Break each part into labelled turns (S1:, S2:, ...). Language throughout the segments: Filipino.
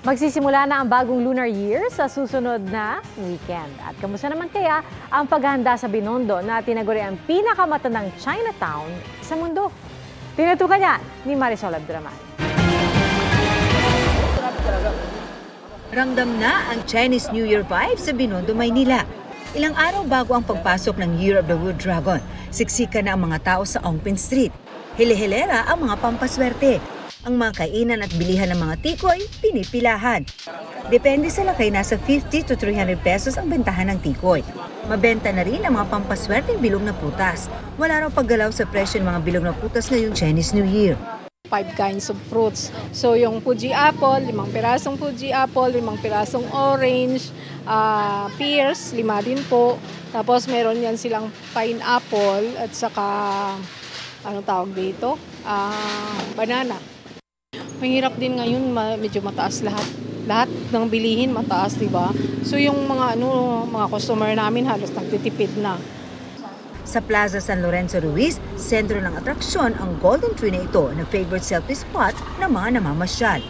S1: Magsisimula na ang bagong lunar year sa susunod na weekend. At kamusta naman kaya ang paghahanda sa Binondo na tinaguri ang pinakamatandang Chinatown sa mundo? Tinutukan niya ni Marisol Abduraman.
S2: Ramdam na ang Chinese New Year vibe sa Binondo, Maynila. Ilang araw bago ang pagpasok ng Year of the Wood Dragon, siksika na ang mga tao sa Ongpin Street. Hile-hilera ang mga pampaswerte. Ang mga kainan at bilihan ng mga tikoy, pinipilahan. Depende sa laki, nasa 50 to 300 pesos ang bentahan ng tikoy. Mabenta na rin ang mga pampaswerteng bilog na putas. Wala raw paggalaw sa presyo ng mga bilog na putas ngayong Chinese New Year.
S3: 5 kinds of fruits. So yung Fuji apple, 5 pirasong Fuji apple, 5 pirasong orange, pears, 5 din po. Tapos meron yan silang pineapple at saka, ano tawag dito? Banana. Mahirap din ngayon, medyo mataas lahat. Lahat ng bilihin mataas, di ba? So yung mga customer namin halos nagtitipid na.
S2: Sa Plaza San Lorenzo Ruiz, sentro ng atraksyon ang Golden Tree na ito na favorite selfie spot ng mga namamasyal.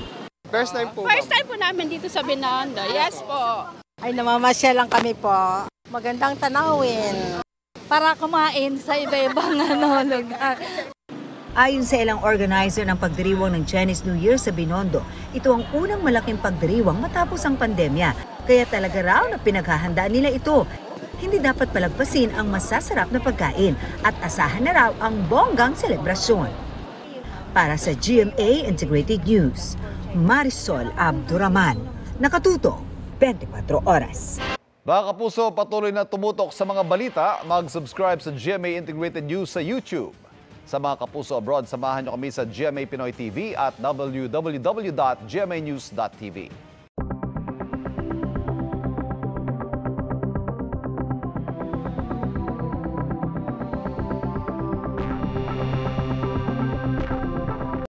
S4: First time po.
S5: First time po namin dito sa Binondo. Yes po.
S6: Ay, namamasyal lang kami po. Magandang tanawin. Para kumain sa iba-ibang lugar.
S2: Ayon sa ilang organizer ng pagdiriwang ng Chinese New Year sa Binondo, ito ang unang malaking pagdiriwang matapos ang pandemya. Kaya talaga raw na pinaghahandaan nila ito. Hindi dapat palagpasin ang masasarap na pagkain at asahan na raw ang bonggang selebrasyon. Para sa GMA Integrated News, Marisol Abduraman, nakatuto 24 oras.
S7: Mga kapuso, patuloy na tumutok sa mga balita, mag-subscribe sa GMA Integrated News sa YouTube. Sa mga kapuso abroad, samahan niyo kami sa GMA Pinoy TV at www.gmanews.tv.